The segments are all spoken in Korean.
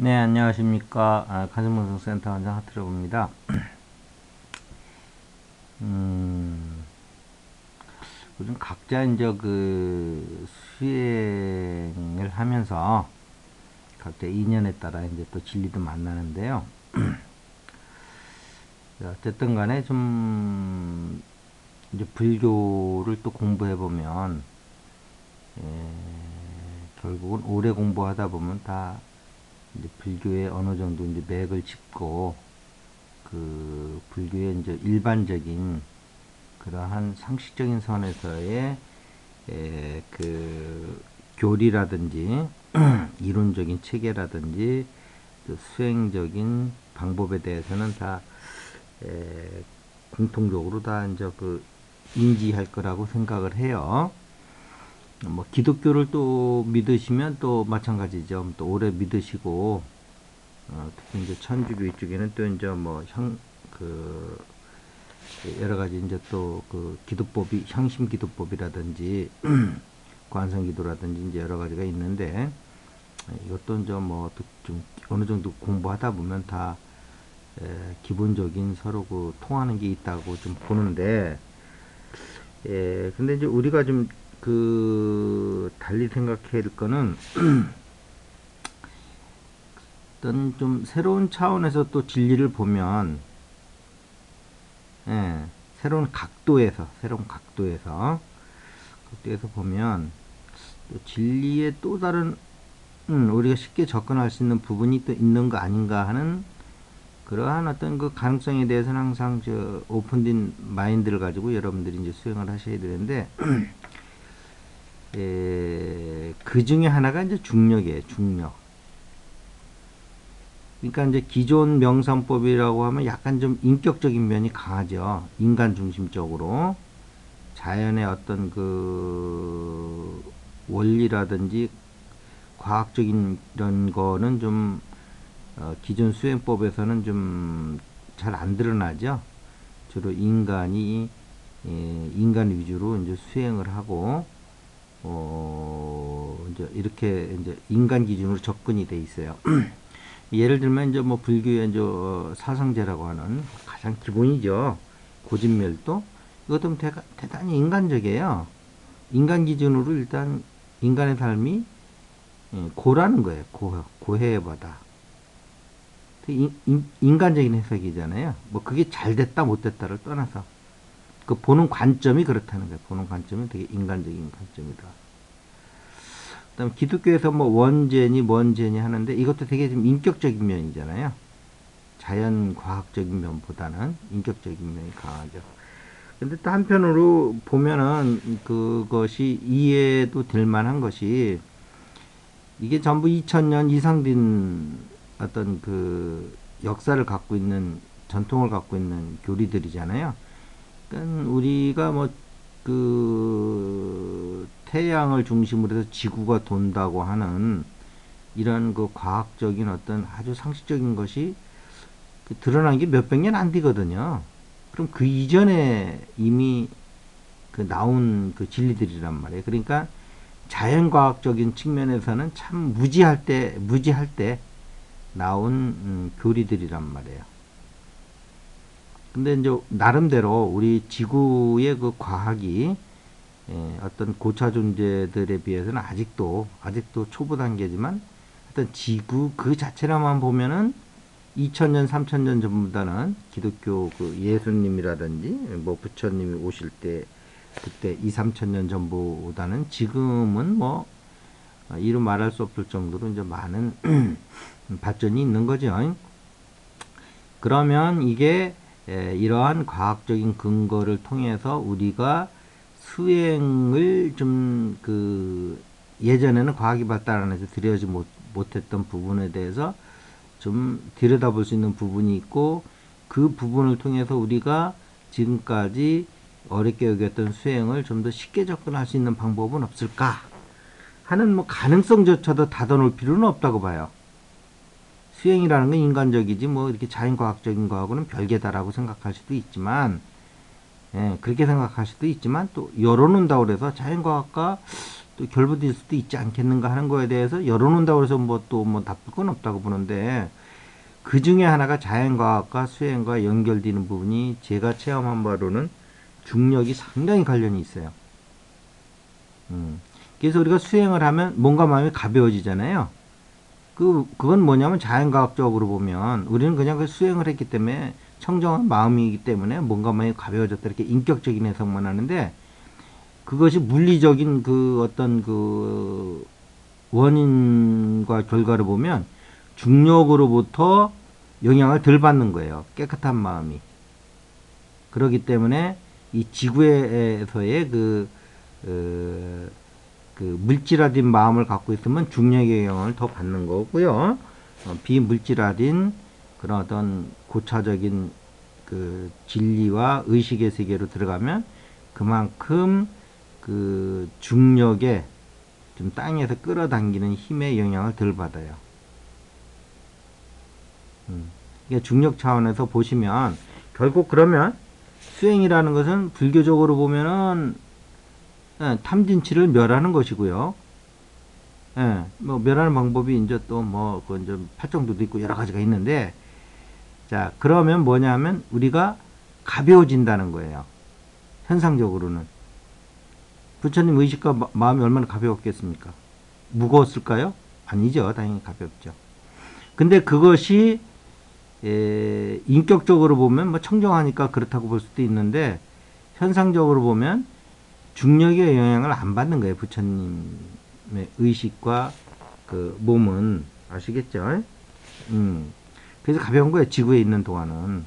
네, 안녕하십니까. 가정방송센터 원장 하트로입니다. 요즘 각자 이제 수행을 하면서 각자 인연에 따라 이제 또 진리도 만나는데요. 어쨌든 간에 좀 이제 불교를 또 공부해 보면 결국은 오래 공부하다 보면 다 이제 불교에 어느 정도 이제 맥을 짚고 그 불교의 이제 일반적인 그러한 상식적인 선에서의 그 교리라든지 이론적인 체계라든지 또 수행적인 방법에 대해서는 다 공통적으로 다 이제 인지할 거라고 생각을 해요. 뭐 기독교를 또 믿으시면 또 마찬가지죠. 또 오래 믿으시고 특히 이제 천주교 이쪽에는 또 이제 여러 가지 이제 또 기도법이 향심 기도법이라든지 관성 기도라든지 이제 여러 가지가 있는데 이것도 이제 좀 어느 정도 공부하다 보면 다 기본적인 서로 통하는 게 있다고 좀 보는데 근데 이제 우리가 좀 달리 생각해야 될 거는 어떤 좀 새로운 차원에서 또 진리를 보면 새로운 각도에서 보면 또 진리의 또 다른 우리가 쉽게 접근할 수 있는 부분이 또 있는 거 아닌가 하는 그러한 어떤 그 가능성에 대해서는 항상 오픈된 마인드를 가지고 여러분들이 이제 수행을 하셔야 되는데 그 중에 하나가 이제 중력이에요. 중력. 그러니까 이제 기존 명상법이라고 하면 약간 좀 인격적인 면이 강하죠. 인간 중심적으로 자연의 어떤 원리라든지 과학적인 이런 거는 좀 기존 수행법에서는 좀 잘 안 드러나죠. 주로 인간 위주로 이제 수행을 하고 이제 이렇게 이제 인간 기준으로 접근이 돼 있어요. 예를 들면 이제 불교의 이제 사상제라고 하는 가장 기본이죠. 고진멸도 이것도 대단히 인간적이에요. 인간 기준으로 일단 인간의 삶이 고라는 거예요. 고해의 바다. 인간적인 해석이잖아요. 그게 잘 됐다 못됐다를 떠나서 그 보는 관점이 그렇다는 거예요. 보는 관점이 되게 인간적인 관점이다. 그다음 기독교에서 원죄니 뭔죄니 하는데 이것도 되게 좀 인격적인 면이잖아요. 자연 과학적인 면보다는 인격적인 면이 강하죠. 근데 또 한편으로 보면은 그것이 이해도 될 만한 것이 이게 전부 2000년 이상 된 어떤 역사를 갖고 있는 전통을 갖고 있는 교리들이잖아요. 그러니까 우리가 태양을 중심으로 해서 지구가 돈다고 하는 이런 과학적인 어떤 아주 상식적인 것이 드러난 게 몇백 년 안 되거든요. 그럼 그 이전에 이미 나온 진리들이란 말이에요. 그러니까 자연과학적인 측면에서는 참 무지할 때 나온 교리들이란 말이에요. 근데 이제 나름대로 우리 지구의 과학이 어떤 고차 존재들에 비해서는 아직도 초보 단계지만 어떤 지구 그 자체로만 보면은 2000년 3000년 전보다는 기독교 예수님이라든지 부처님이 오실 때 그때 2, 3천년 전보다는 지금은 이루 말할 수 없을 정도로 이제 많은 발전이 있는 거죠. 그러면 이게 이러한 과학적인 근거를 통해서 우리가 수행을 좀 예전에는 과학이 발달하면서 들여지 못했던 부분에 대해서 좀 들여다볼 수 있는 부분이 있고 그 부분을 통해서 우리가 지금까지 어렵게 여겼던 수행을 좀 더 쉽게 접근할 수 있는 방법은 없을까 하는 가능성조차도 닫아놓을 필요는 없다고 봐요. 수행이라는 건 인간적이지 이렇게 자연과학적인 거하고는 별개다라고 생각할 수도 있지만 그렇게 생각할 수도 있지만 또 열어놓는다고 그래서 자연과학과 또 결부될 수도 있지 않겠는가 하는 거에 대해서 열어놓는다고 해서 뭐 또 뭐 나쁠 건 없다고 보는데, 그 중에 하나가 자연과학과 수행과 연결되는 부분이 제가 체험한 바로는 중력이 상당히 관련이 있어요. 그래서 우리가 수행을 하면 몸과 마음이 가벼워지잖아요. 그건 뭐냐면 자연과학적으로 보면 우리는 그냥 그 수행을 했기 때문에 청정한 마음이기 때문에 몸과 마음이 가벼워졌다 이렇게 인격적인 해석만 하는데, 그것이 물리적인 그 어떤 그 원인과 결과를 보면 중력으로부터 영향을 덜 받는 거예요. 깨끗한 마음이. 그렇기 때문에 이 지구에서의 그 물질화된 마음을 갖고 있으면 중력의 영향을 더 받는 거고요. 비물질화된 그런 어떤 고차적인 그 진리와 의식의 세계로 들어가면 그만큼 그 중력에 좀 땅에서 끌어당기는 힘의 영향을 덜 받아요. 그러니까 중력 차원에서 보시면 결국 그러면 수행이라는 것은 불교적으로 보면은 탐진치를 멸하는 것이고요. 예, 뭐 멸하는 방법이 이제 또 뭐 그 이제 팔정도도 있고 여러 가지가 있는데, 자 그러면 뭐냐면 우리가 가벼워진다는 거예요. 현상적으로는 부처님 의식과 마음이 얼마나 가벼웠겠습니까? 무거웠을까요? 아니죠. 당연히 가볍죠. 근데 그것이 인격적으로 보면 뭐 청정하니까 그렇다고 볼 수도 있는데, 현상적으로 보면 중력의 영향을 안 받는 거예요. 부처님의 의식과 그 몸은. 아시겠죠? 그래서 가벼운 거예요. 지구에 있는 동안은.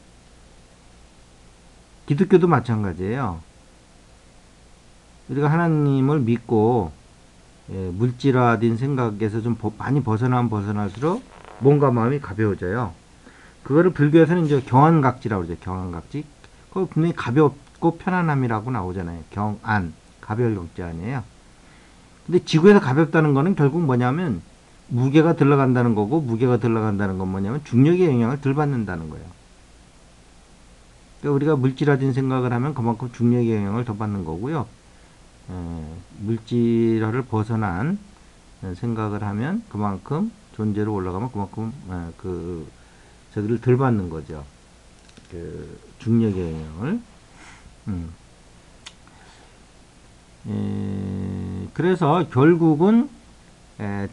기독교도 마찬가지예요. 우리가 하나님을 믿고 물질화된 생각에서 좀 많이 벗어날수록 몸과 마음이 가벼워져요. 그거를 불교에서는 이제 경안각지라고 그러죠. 경안각지. 그거 분명히 가볍고 편안함이라고 나오잖아요. 경안. 가벼울 경자 아니에요. 근데 지구에서 가볍다는 거는 결국 뭐냐면 무게가 들어간다는 거고, 무게가 들어간다는 건 뭐냐면 중력의 영향을 덜 받는다는 거예요. 그러니까 우리가 물질화된 생각을 하면 그만큼 중력의 영향을 더 받는 거고요. 물질화를 벗어난 생각을 하면 그만큼 존재로 올라가면 그만큼 저기를 덜 받는 거죠. 그 중력의 영향을. 그래서 결국은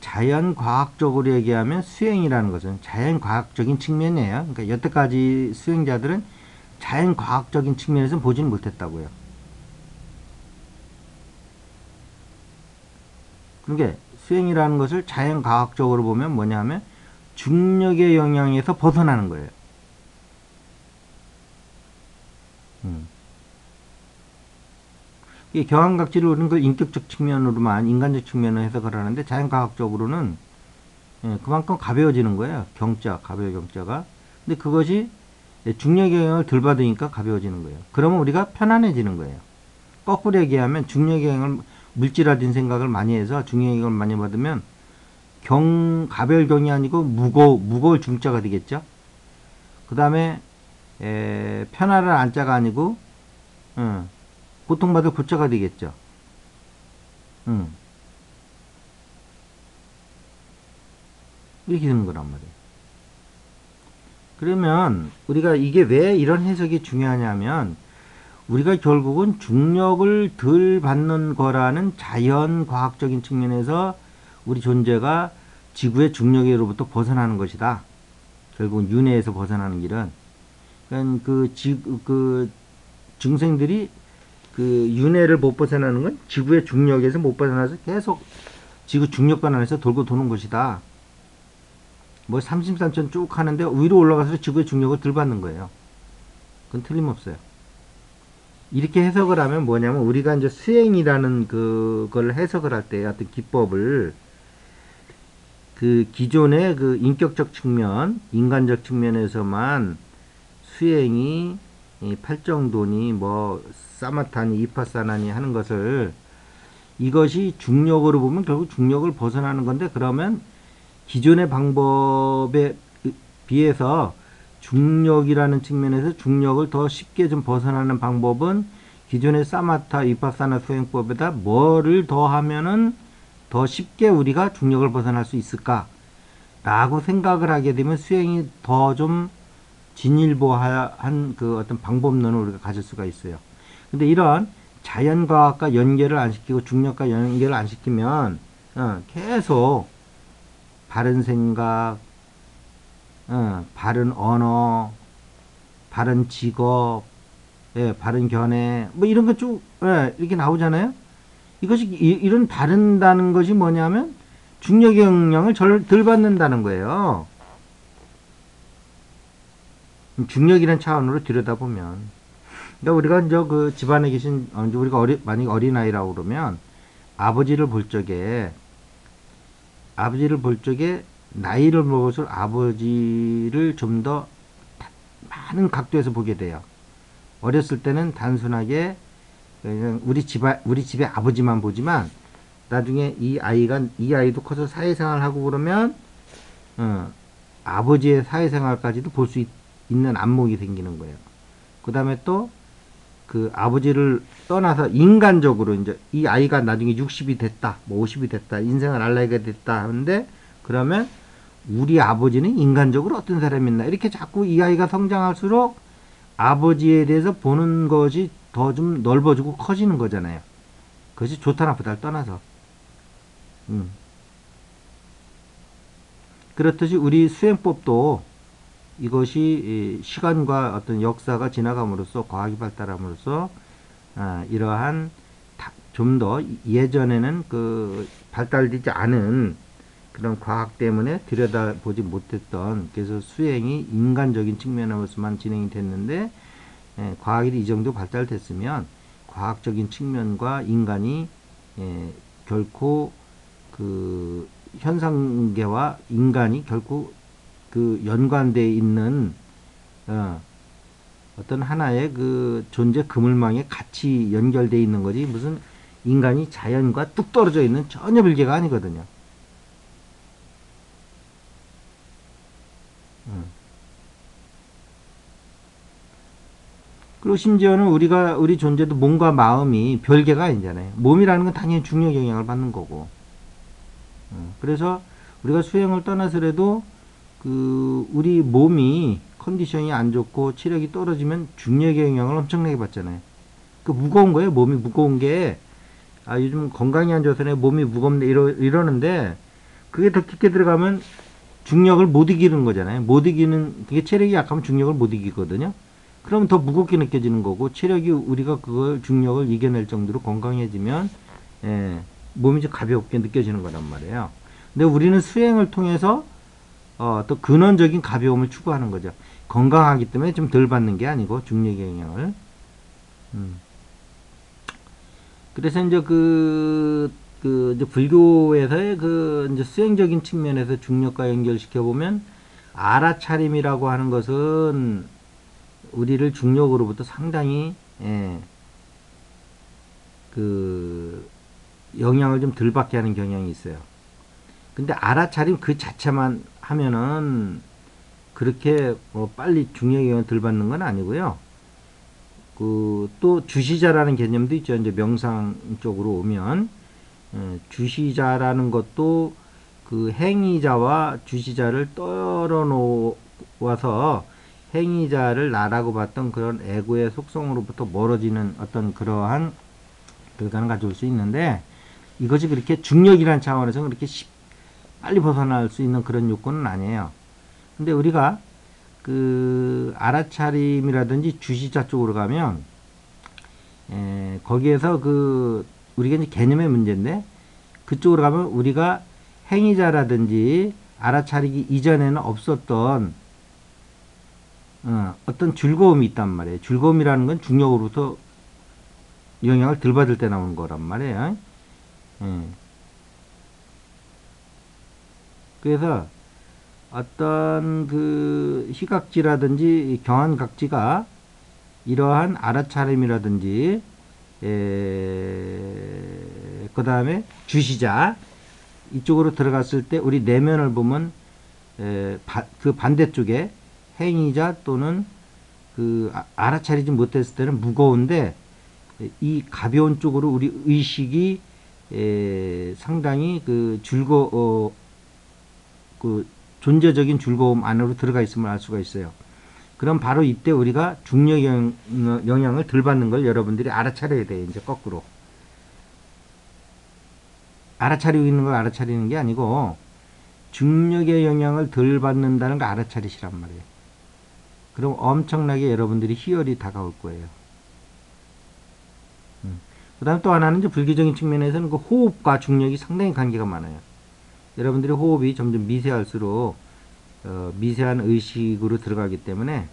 자연과학적으로 얘기하면 수행이라는 것은 자연과학적인 측면이에요. 그러니까 여태까지 수행자들은 자연과학적인 측면에서 보지는 못했다고요. 그러니까 수행이라는 것을 자연과학적으로 보면 뭐냐면 중력의 영향에서 벗어나는 거예요. 이 경안각지를 우리는 그 인격적 측면으로만, 인간적 측면을 해석을 하는데, 자연과학적으로는 그만큼 가벼워지는 거예요. 가벼워 경자가. 근데 그것이 중력의 영향을 덜 받으니까 가벼워지는 거예요. 그러면 우리가 편안해지는 거예요. 거꾸로 얘기하면 중력의 영향을, 물질화된 생각을 많이 해서 중력의 영향을 많이 받으면 가벼울 경이 아니고 무거울 중자가 되겠죠. 그 다음에 편안한 안자가 아니고 고통받을 고자가 되겠죠. 이렇게 되는 거란 말이에요. 그러면 우리가 이게 왜 이런 해석이 중요하냐면, 우리가 결국은 중력을 덜 받는 거라는 자연과학적인 측면에서 우리 존재가 지구의 중력으로부터 벗어나는 것이다. 결국은 윤회에서 벗어나는 길은. 그러니까 그 중생들이 그 윤회를 못 벗어나는 건 지구의 중력에서 못 벗어나서 계속 지구 중력관 안에서 돌고 도는 것이다. 뭐 33천 쭉 하는데 위로 올라가서 지구의 중력을 덜 받는 거예요. 그건 틀림없어요. 이렇게 해석을 하면 뭐냐면, 우리가 이제 수행이라는 그걸 해석을 할 때 어떤 기법을 그 기존의 그 인격적 측면, 인간적 측면에서만 수행이 팔정도니 뭐 사마타니 이파사나니 하는 것을, 이것이 중력으로 보면 결국 중력을 벗어나는 건데, 그러면 기존의 방법에 비해서 중력이라는 측면에서 중력을 더 쉽게 좀 벗어나는 방법은 기존의 사마타 이파사나 수행법에다 뭐를 더 하면은 더 쉽게 우리가 중력을 벗어날 수 있을까? 라고 생각을 하게 되면 수행이 더 좀 진일보한 그 어떤 방법론을 우리가 가질 수가 있어요. 근데 이런 자연과학과 연결을 안 시키고 중력과 연결을 안 시키면 계속 바른 생각, 바른 언어, 바른 직업, 예, 바른 견해, 뭐 이런 거 쭉 이렇게 나오잖아요. 이것이 이런 바른다는 것이 뭐냐면 중력의 영향을 덜 받는다는 거예요. 중력이라는 차원으로 들여다보면. 그러니까 우리가 이제 그 집안에 계신 이제 우리가 만약 어린아이라고 그러면 아버지를 볼 적에 나이를 먹을수록 아버지를 좀 더 많은 각도에서 보게 돼요. 어렸을 때는 단순하게 그냥 우리 집의 아버지만 보지만 나중에 이 아이도 커서 사회생활 하고 그러면 아버지의 사회생활까지도 볼 수 있는 안목이 생기는 거예요. 그 다음에 또 그 아버지를 떠나서 인간적으로 이제 이 아이가 나중에 60이 됐다, 뭐 50이 됐다, 인생을 알 나이가 됐다 하는데 그러면 우리 아버지는 인간적으로 어떤 사람이었나 이렇게 자꾸 이 아이가 성장할수록 아버지에 대해서 보는 것이 더 좀 넓어지고 커지는 거잖아요. 그것이 좋다 나쁘다를 떠나서. 그렇듯이 우리 수행법도 이것이 시간과 어떤 역사가 지나감으로써 과학이 발달함으로써 이러한 좀 더 예전에는 그 발달되지 않은 그런 과학 때문에 들여다보지 못했던 그래서 수행이 인간적인 측면으로서만 진행이 됐는데 과학이 이 정도 발달됐으면 과학적인 측면과 인간이 결코 그 현상계와 인간이 결코 그 연관되어 있는 어떤 하나의 그 존재 그물망에 같이 연결되어 있는 거지 무슨 인간이 자연과 뚝 떨어져 있는 전혀 별개가 아니거든요. 그리고 심지어는 우리 존재도 몸과 마음이 별개가 아니잖아요. 몸이라는 건 당연히 중력 영향을 받는 거고. 그래서 우리가 수행을 떠나서라도 그 우리 몸이 컨디션이 안 좋고 체력이 떨어지면 중력의 영향을 엄청나게 받잖아요. 그 무거운 거예요. 몸이 무거운 게 요즘 건강이 안 좋아서 몸이 무겁네 이러는데 그게 더 깊게 들어가면 중력을 못 이기는 거잖아요. 못 이기는 그게 체력이 약하면 중력을 못 이기거든요. 그러면 더 무겁게 느껴지는 거고 체력이 우리가 그걸 중력을 이겨낼 정도로 건강해지면 몸이 좀 가볍게 느껴지는 거란 말이에요. 근데 우리는 수행을 통해서 또 근원적인 가벼움을 추구하는 거죠. 건강하기 때문에 좀 덜 받는 게 아니고 중력의 영향을. 그래서 이제 이제 불교에서의 이제 수행적인 측면에서 중력과 연결시켜 보면 알아차림이라고 하는 것은 우리를 중력으로부터 상당히 그 영향을 좀 덜 받게 하는 경향이 있어요. 근데 알아차림 그 자체만 하면은 그렇게 빨리 중력의 영향을 덜 받는 건 아니고요. 또 주시자라는 개념도 있죠. 이제 명상 쪽으로 오면 주시자라는 것도 그 행위자와 주시자를 떨어 놓아서 행위자를 나라고 봤던 그런 에고의 속성으로부터 멀어지는 어떤 그러한 결과는 가져올 수 있는데 이것이 그렇게 중력이라는 차원에서 그렇게 빨리 벗어날 수 있는 그런 요건은 아니에요. 근데 우리가 그 알아차림이라든지 주시자 쪽으로 가면 거기에서 우리가 이제 개념의 문제인데 그쪽으로 가면 우리가 행위자라든지 알아차리기 이전에는 없었던 어떤 즐거움이 있단 말이에요. 즐거움이라는 건 중력으로부터 영향을 덜 받을 때 나오는 거란 말이에요. 그래서 어떤 그 희각지라든지 경한각지가 이러한 알아차림이라든지 그 다음에 주시자 이쪽으로 들어갔을 때 우리 내면을 보면 그 반대쪽에 행위자 또는 그 알아차리지 못했을 때는 무거운데 이 가벼운 쪽으로 우리 의식이 상당히 그 그 존재적인 즐거움 안으로 들어가 있음을 알 수가 있어요. 그럼 바로 이때 우리가 중력 영향을 덜 받는 걸 여러분들이 알아차려야 돼요. 이제 거꾸로. 알아차리고 있는 걸 알아차리는 게 아니고 중력의 영향을 덜 받는다는 걸 알아차리시란 말이에요. 그럼 엄청나게 여러분들이 희열이 다가올 거예요. 그 다음 또 하나는 이제 불교적인 측면에서는 그 호흡과 중력이 상당히 관계가 많아요. 여러분들의 호흡이 점점 미세할수록 미세한 의식으로 들어가기 때문에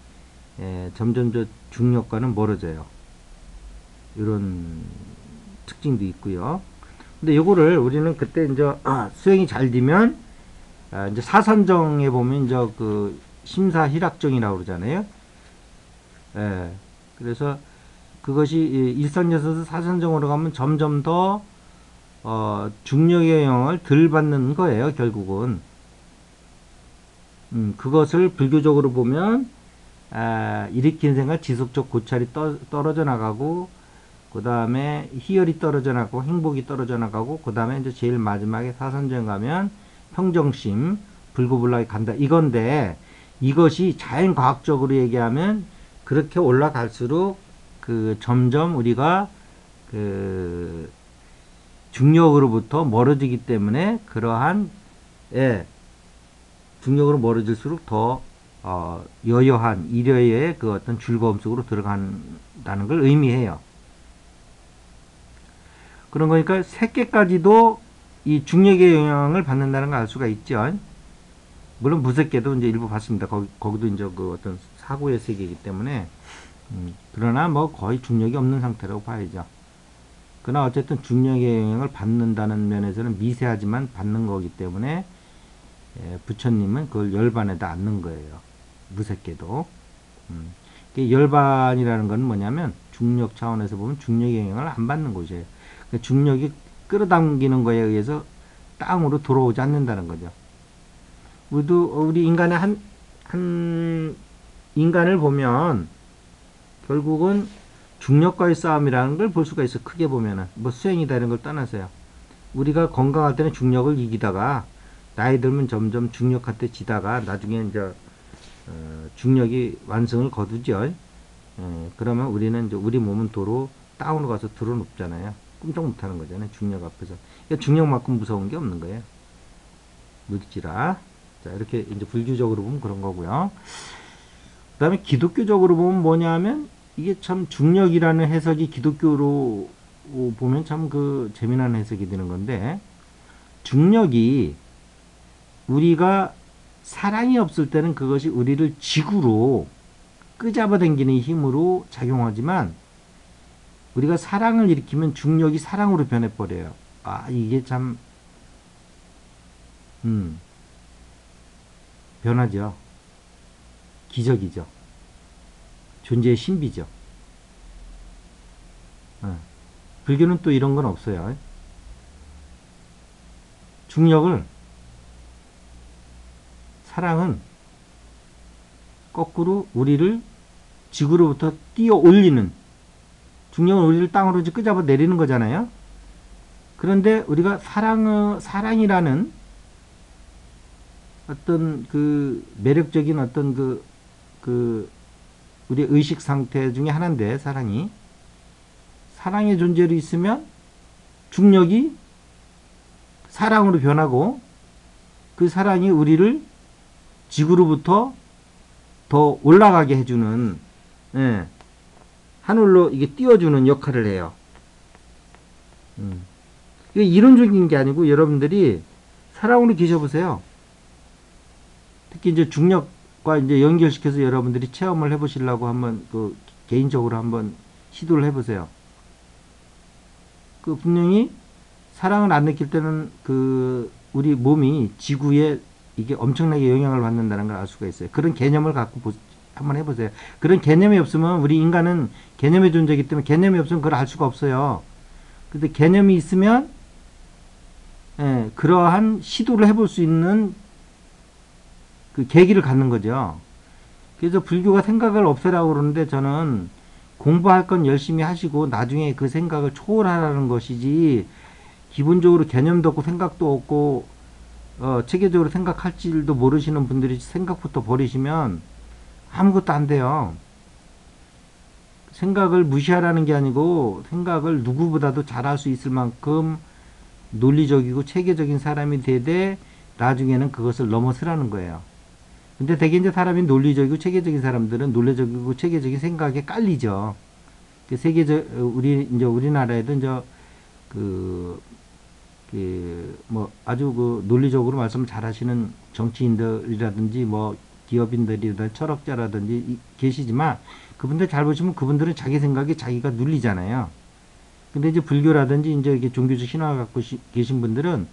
점점 저 중력과는 멀어져요. 이런 특징도 있고요. 근데 요거를 우리는 그때 이제 수행이 잘 되면 이제 사선정에 보면 이제 그 심사희락정이라고 그러잖아요. 예. 그래서 그것이 일선에서 사선정으로 가면 점점 더 중력의 영향을 덜 받는 거예요, 결국은. 그것을 불교적으로 보면 일으킨 생각 지속적 고찰이 떨어져 나가고, 그 다음에 희열이 떨어져 나가고, 행복이 떨어져 나가고, 그 다음에 이제 제일 마지막에 사선정 가면 평정심, 불고불락이 간다. 이건데, 이것이 자연과학적으로 얘기하면 그렇게 올라갈수록 그 점점 우리가 그 중력으로부터 멀어지기 때문에 그러한 중력으로 멀어질수록 더 여여한 일여의 그 어떤 즐거움 속으로 들어간다는 걸 의미해요. 그런 거니까 새끼까지도 이 중력의 영향을 받는다는 걸 알 수가 있죠. 물론 무색계도 이제 일부 봤습니다. 거기도 이제 그 어떤 사고의 세계이기 때문에 그러나 뭐 거의 중력이 없는 상태라고 봐야죠. 그러나 어쨌든 중력의 영향을 받는다는 면에서는 미세하지만 받는 거기 때문에 부처님은 그걸 열반에다 앉는 거예요. 무색계도. 열반이라는 건 뭐냐면 중력 차원에서 보면 중력의 영향을 안 받는 곳이에요. 그러니까 중력이 끌어당기는 거에 의해서 땅으로 들어오지 않는다는 거죠. 우리 인간의 한 인간을 보면 결국은 중력과의 싸움이라는 걸 볼 수가 있어. 크게 보면은 뭐 수행이다 이런 걸 떠나서요. 우리가 건강할 때는 중력을 이기다가 나이 들면 점점 중력한테 지다가 나중에 이제 중력이 완성을 거두죠. 그러면 우리는 이제 우리 몸은 도로 다운으로 가서 드러눕잖아요. 꼼짝 못하는 거잖아요. 중력 앞에서. 그러니까 중력만큼 무서운 게 없는 거예요. 물지라. 자, 이렇게 이제 불교적으로 보면 그런 거고요. 그 다음에 기독교적으로 보면 뭐냐면 이게 참 중력이라는 해석이 기독교로 보면 참 그 재미난 해석이 되는 건데, 중력이 우리가 사랑이 없을 때는 그것이 우리를 지구로 끄잡아 당기는 힘으로 작용하지만 우리가 사랑을 일으키면 중력이 사랑으로 변해버려요. 이게 참 변하죠. 기적이죠. 존재의 신비죠. 불교는 또 이런 건 없어요. 사랑은 거꾸로 우리를 지구로부터 띄어 올리는, 중력은 우리를 땅으로 끄잡아 내리는 거잖아요. 그런데 우리가 사랑이라는 어떤 그 매력적인 어떤 우리 의식 상태 중에 하나인데, 사랑의 존재로 있으면 중력이 사랑으로 변하고 그 사랑이 우리를 지구로부터 더 올라가게 해주는, 하늘로 이게 띄워주는 역할을 해요. 이게 이론적인 게 아니고 여러분들이 사랑으로 계셔보세요. 특히 이제 중력과 이제 연결시켜서 여러분들이 체험을 해보시려고 한번 개인적으로 한번 시도를 해보세요. 분명히 사랑을 안 느낄 때는 우리 몸이 지구에 이게 엄청나게 영향을 받는다는 걸 알 수가 있어요. 그런 개념을 갖고 한번 해보세요. 그런 개념이 없으면, 우리 인간은 개념의 존재이기 때문에 개념이 없으면 그걸 알 수가 없어요. 근데 개념이 있으면 그러한 시도를 해볼 수 있는 그 계기를 갖는 거죠. 그래서 불교가 생각을 없애라고 그러는데, 저는 공부할 건 열심히 하시고 나중에 그 생각을 초월하라는 것이지, 기본적으로 개념도 없고 생각도 없고 체계적으로 생각할 줄도 모르시는 분들이 생각부터 버리시면 아무것도 안 돼요. 생각을 무시하라는 게 아니고 생각을 누구보다도 잘할 수 있을 만큼 논리적이고 체계적인 사람이 되되 나중에는 그것을 넘어서라는 거예요. 근데 대개 이제 사람이 논리적이고 체계적인 사람들은 논리적이고 체계적인 생각에 깔리죠. 그 세계적 이제 우리나라에도 이제 그 뭐 아주 그 논리적으로 말씀 잘하시는 정치인들이라든지 뭐 기업인들이라든지 철학자라든지 계시지만 그분들 잘 보시면 그분들은 자기 생각에 자기가 눌리잖아요. 근데 이제 불교라든지 이제 이렇게 종교적 신화 갖고 계신 분들은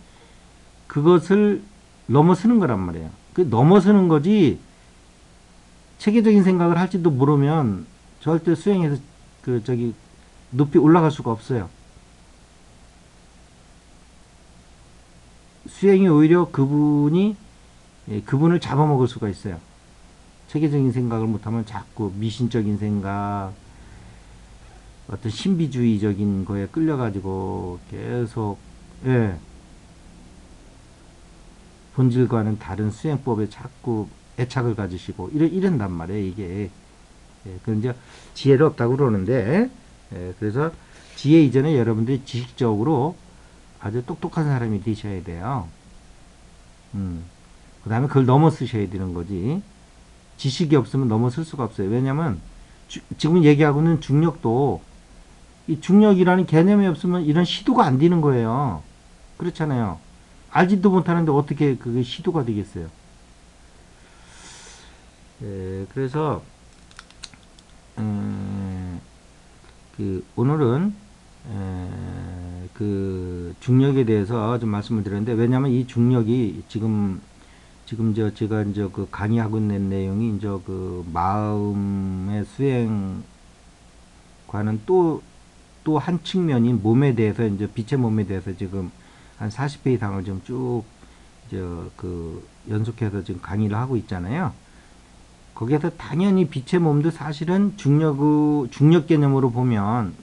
그것을 넘어서는 거란 말이에요. 그 넘어서는 거지 체계적인 생각을 할지도 모르면 절대 수행해서 그 저기 높이 올라갈 수가 없어요. 수행이 오히려 그분을 잡아먹을 수가 있어요. 체계적인 생각을 못하면 자꾸 미신적인 생각, 어떤 신비주의적인 거에 끌려가지고 계속, 예, 본질과는 다른 수행법에 자꾸 애착을 가지시고, 이런단 말이에요, 이게. 예, 그건 이제 지혜를 없다고 그러는데, 예, 그래서 지혜 이전에 여러분들이 지식적으로 아주 똑똑한 사람이 되셔야 돼요. 그 다음에 그걸 넘어서셔야 되는 거지. 지식이 없으면 넘어설 수가 없어요. 왜냐면, 지금 얘기하고 있는 중력도, 이 중력이라는 개념이 없으면 이런 시도가 안 되는 거예요. 그렇잖아요. 알지도 못하는데 어떻게 그게 시도가 되겠어요. 그래서, 오늘은, 그 중력에 대해서 좀 말씀을 드렸는데, 왜냐면 이 중력이 지금 제가 이제 그 강의하고 있는 내용이 이제 그 마음의 수행과는 또 한 측면인 몸에 대해서 이제 빛의 몸에 대해서 지금 한 40회 이상을 좀 쭉 그 연속해서 지금 강의를 하고 있잖아요. 거기에서 당연히 빛의 몸도 사실은 중력 개념으로 보면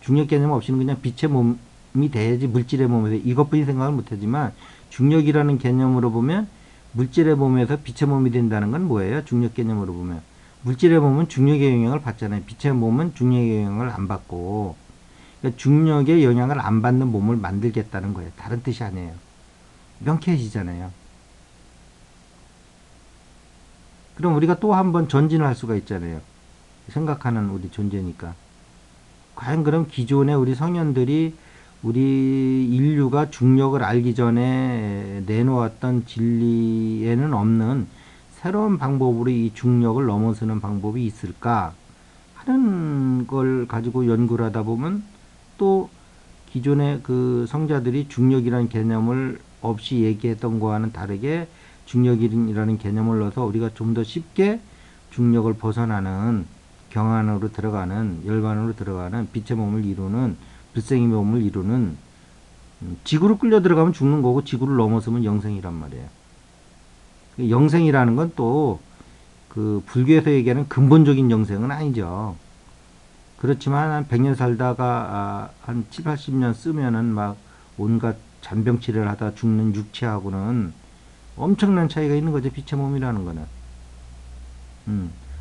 중력 개념 없이는 그냥 빛의 몸이 돼야지 물질의 몸에서 이것뿐이 생각을 못하지만 중력이라는 개념으로 보면 물질의 몸에서 빛의 몸이 된다는 건 뭐예요? 중력 개념으로 보면 물질의 몸은 중력의 영향을 받잖아요. 빛의 몸은 중력의 영향을 안 받고 그러니까 중력의 영향을 안 받는 몸을 만들겠다는 거예요. 다른 뜻이 아니에요. 명쾌해지잖아요. 그럼 우리가 또 한 번 전진을 할 수가 있잖아요. 생각하는 우리 존재니까. 과연 그럼 기존에 우리 성현들이 우리 인류가 중력을 알기 전에 내놓았던 진리에는 없는 새로운 방법으로 이 중력을 넘어서는 방법이 있을까 하는 걸 가지고 연구를 하다 보면 또 기존의 그 성자들이 중력이라는 개념을 없이 얘기했던 거와는 다르게 중력이라는 개념을 넣어서 우리가 좀 더 쉽게 중력을 벗어나는 경안으로 들어가는 열반으로 들어가는 빛의 몸을 이루는 불생의 몸을 이루는 지구로 끌려 들어가면 죽는 거고 지구를 넘어서면 영생이란 말이에요. 영생이라는 건 또 그 불교에서 얘기하는 근본적인 영생은 아니죠. 그렇지만 한 100년 살다가 한 7, 80년 쓰면은 막 온갖 잔병치레를 하다 죽는 육체하고는 엄청난 차이가 있는 거죠. 빛의 몸이라는 거는.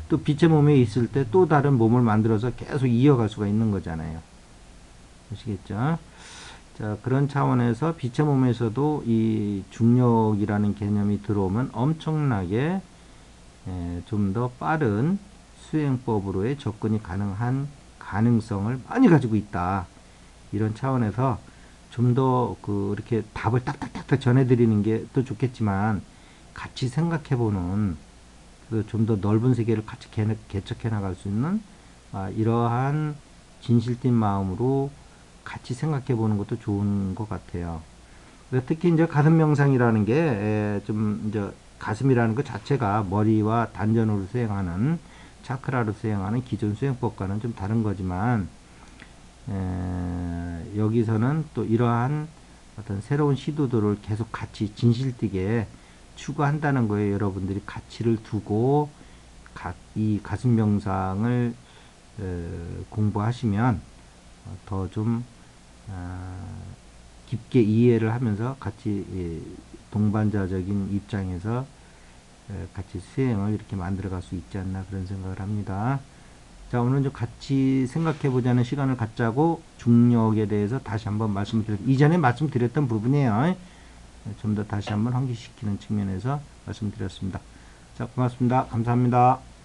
또 빛의 몸에 있을 때 또 다른 몸을 만들어서 계속 이어갈 수가 있는 거잖아요. 아시겠죠? 자, 그런 차원에서 빛의 몸에서도 이 중력이라는 개념이 들어오면 엄청나게 좀 더 빠른 수행법으로의 접근이 가능한 가능성을 많이 가지고 있다. 이런 차원에서 좀 더 그 이렇게 답을 딱딱딱딱 전해드리는 게 또 좋겠지만 같이 생각해보는 좀 더 넓은 세계를 같이 개척해 나갈 수 있는 이러한 진실된 마음으로 같이 생각해 보는 것도 좋은 것 같아요. 특히 이제 가슴 명상이라는 게 좀 이제 가슴이라는 것 자체가 머리와 단전으로 수행하는 차크라로 수행하는 기존 수행법과는 좀 다른 거지만 여기서는 또 이러한 어떤 새로운 시도들을 계속 같이 진실되게 추구한다는 거예요. 여러분들이 가치를 두고 이 가슴 명상을 공부하시면 더 좀 깊게 이해를 하면서 같이 동반자적인 입장에서 같이 수행을 이렇게 만들어 갈 수 있지 않나 그런 생각을 합니다. 자, 오늘 좀 같이 생각해 보자는 시간을 갖자고 중력에 대해서 다시 한번 이전에 말씀드렸던 부분이에요. 좀 더 다시 한번 환기시키는 측면에서 말씀드렸습니다. 자, 고맙습니다. 감사합니다.